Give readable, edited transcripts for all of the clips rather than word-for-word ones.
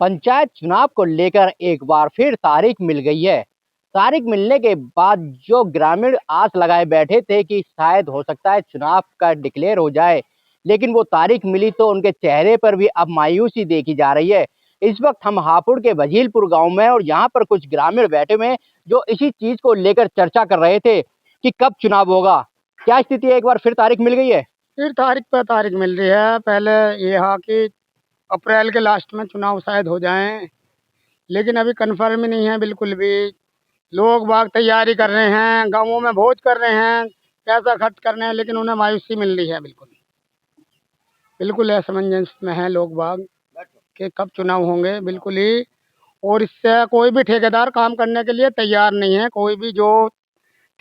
पंचायत चुनाव को लेकर एक बार फिर तारीख मिल गई है। तारीख मिलने के बाद जो ग्रामीण आस लगाए बैठे थे कि शायद हो सकता है चुनाव का डिक्लेयर हो जाए, लेकिन वो तारीख मिली तो उनके चेहरे पर भी अब मायूसी देखी जा रही है। इस वक्त हम हापुड़ के वजीलपुर गांव में और यहाँ पर कुछ ग्रामीण बैठे हुए हैं जो इसी चीज को लेकर चर्चा कर रहे थे कि कब चुनाव होगा। क्या स्थिति है, एक बार फिर तारीख मिल गई है? फिर तारीख पे तारीख मिल रही है। पहले ये हा कि अप्रैल के लास्ट में चुनाव शायद हो जाएं, लेकिन अभी कंफर्म ही नहीं है बिल्कुल भी। लोग बाग तैयारी कर रहे हैं, गांवों में भोज कर रहे हैं, पैसा खर्च कर रहे हैं, लेकिन उन्हें मायूसी मिल रही है। बिल्कुल बिल्कुल असमंजस में है लोग बाग कि कब चुनाव होंगे, बिल्कुल ही। और इससे कोई भी ठेकेदार काम करने के लिए तैयार नहीं है। कोई भी जो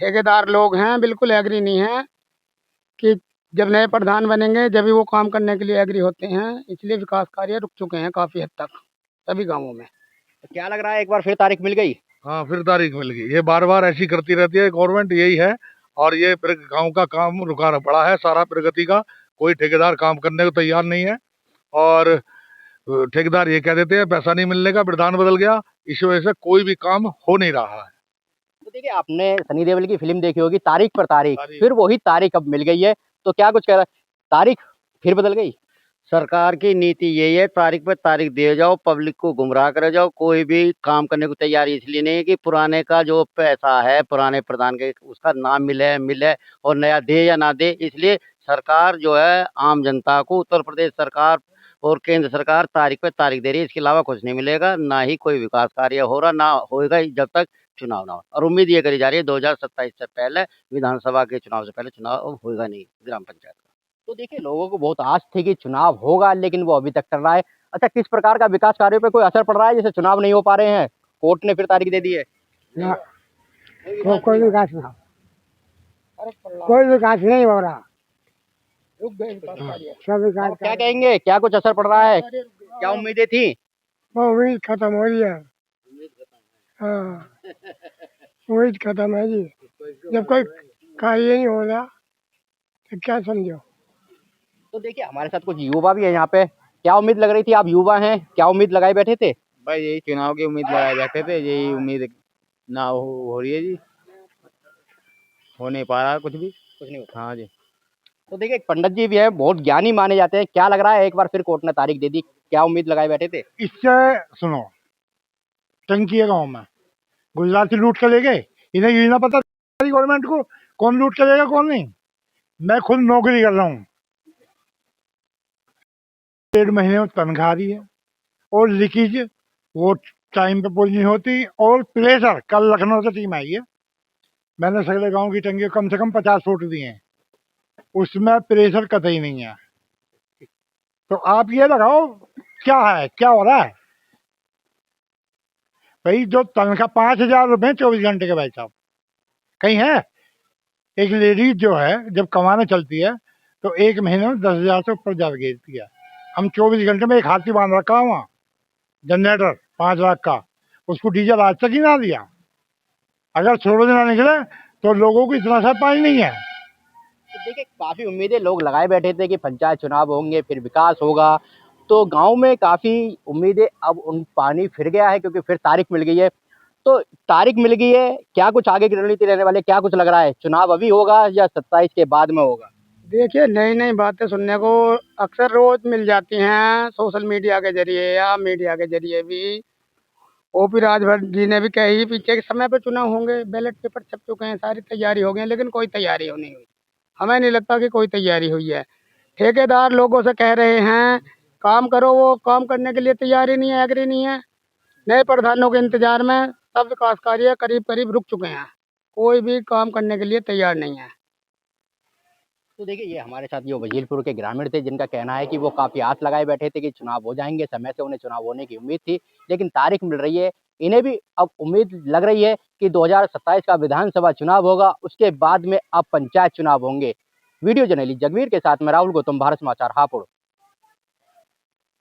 ठेकेदार लोग हैं बिल्कुल एग्री नहीं है कि जब नए प्रधान बनेंगे जब भी वो काम करने के लिए एग्री होते हैं। इसलिए विकास कार्य रुक चुके हैं काफी हद तक सभी गांवों में। तो क्या लग रहा है, एक बार फिर तारीख मिल गई? हाँ, फिर तारीख मिल गई। ये बार बार ऐसी करती रहती है गवर्नमेंट, यही है। और ये गांव का काम रुका पड़ा है सारा प्रगति का। कोई ठेकेदार काम करने को तैयार नहीं है और ठेकेदार ये कह देते हैं पैसा नहीं मिलने का, प्रधान बदल गया, इस वजह से कोई भी काम हो नहीं रहा है। तो देखिए, आपने सनी देओल की फिल्म देखी होगी तारीख पर तारीख, फिर वही तारीख अब मिल गई है। तो क्या कुछ कह रहा है, तारीख फिर बदल गई? सरकार की नीति यही है, तारीख पे तारीख दिए जाओ, पब्लिक को गुमराह करे जाओ। कोई भी काम करने को तैयारी इसलिए नहीं है कि पुराने का जो पैसा है पुराने प्रधान के उसका ना मिले मिले और नया दे या ना दे। इसलिए सरकार जो है आम जनता को, उत्तर प्रदेश सरकार और केंद्र सरकार तारीख पे तारीख दे रही है। इसके अलावा कुछ नहीं मिलेगा, ना ही कोई विकास कार्य हो रहा, ना होगा जब तक चुनाव ना हो। और उम्मीद ये करी जा रही है 2027 से पहले, विधानसभा के चुनाव से पहले चुनाव होगा नहीं ग्राम पंचायत का। तो देखिए, लोगों को बहुत आस थी कि चुनाव होगा, लेकिन वो अभी तक चल रहा है। अच्छा, किस प्रकार का विकास कार्यों पे कोई असर पड़ रहा है, जैसे चुनाव नहीं हो पा रहे हैं, कोर्ट ने फिर तारीख दे दी है? कोई विकास ना, कोई विकास नहीं हो रहा। सब विकास क्या कहेंगे, क्या कुछ असर पड़ रहा है? क्या उम्मीदें थी? वो उम्मीद खत्म हो रही है। हाँ, उम्मीद खत्म है जी। जब कोई कार्य नहीं हो रहा तो क्या समझो। तो देखिए, हमारे साथ कुछ युवा भी है यहाँ पे। क्या उम्मीद लग रही थी, आप युवा हैं, क्या उम्मीद लगाए बैठे थे? भाई यही चुनाव की उम्मीद लगाए बैठे थे, यही उम्मीद ना हो रही है जी। हो नहीं पा रहा कुछ भी। कुछ नहीं होता। हाँ जी। तो देखिए, एक पंडित जी भी है, बहुत ज्ञानी माने जाते हैं। क्या लग रहा है, एक बार फिर कोर्ट ने तारीख दे दी, क्या उम्मीद लगाए बैठे थे? इससे सुनो, टंकी है गाँव में, गुजरात से लूट के ले गए। इन्हें ये ना पता गवर्नमेंट को कौन लूट के लेगा कौन नहीं। मैं खुद नौकरी कर रहा हूँ, 1.5 महीने में तनख्वाह दी है और लीकेज वो टाइम पे पूरी नहीं होती। और प्रेशर, कल लखनऊ से टीम आई है, मैंने सगले गांव की टंकी कम से कम 50 फुट दिए हैं, उसमें प्रेशर कतई नहीं है। तो आप ये लगाओ क्या है, क्या हो रहा है भाई। जो तनख्वाह 5,000 रुपये 24 घंटे के, भाई साहब कहीं है? एक लेडीज जो है जब कमाने चलती है तो एक महीने में 10,000 से ऊपर जा गिरती है। हम 24 घंटे में एक हाथी बांध रखा हुआ, जनरेटर 5 लाख का, उसको डीजल आज तक ही ना दिया। अगर 16 दिन ना निकले तो लोगों को इतना सा पानी नहीं है। तो देखिए, काफी उम्मीदें लोग लगाए बैठे थे कि पंचायत चुनाव होंगे, फिर विकास होगा। तो गांव में काफी उम्मीदें अब उन पानी फिर गया है, क्योंकि फिर तारीख मिल गई है। तो तारीख मिल गई है, क्या कुछ आगे की रणनीति रहने वाली है, क्या कुछ लग रहा है, चुनाव अभी होगा या 27 के बाद में होगा? देखिए, नई नई बातें सुनने को अक्सर रोज मिल जाती हैं सोशल मीडिया के जरिए या मीडिया के जरिए भी। ओपी राजभर जी ने भी कही पीछे के समय पे चुनाव होंगे, बैलेट पेपर छप चुके हैं, सारी तैयारी हो गई है, लेकिन कोई तैयारी हो नहीं हुई। हमें नहीं लगता कि कोई तैयारी हुई है। ठेकेदार लोगों से कह रहे हैं काम करो, वो काम करने के लिए तैयारी नहीं है, एग्री नहीं है। नए प्रधानों के इंतजार में सब विकास कार्य करीब करीब रुक चुके हैं। कोई भी काम करने के लिए तैयार नहीं है। तो देखिए, ये हमारे साथ जो वजीरपुर के ग्रामीण थे, जिनका कहना है कि वो काफी आस लगाए बैठे थे कि चुनाव हो जाएंगे, समय से उन्हें चुनाव होने की उम्मीद थी, लेकिन तारीख मिल रही है। इन्हें भी अब उम्मीद लग रही है कि 2027 का विधानसभा चुनाव होगा, उसके बाद में अब पंचायत चुनाव होंगे। वीडियो जर्नलिस्ट जगवीर के साथ में राहुल गौतम, भारत समाचार, हापुड़।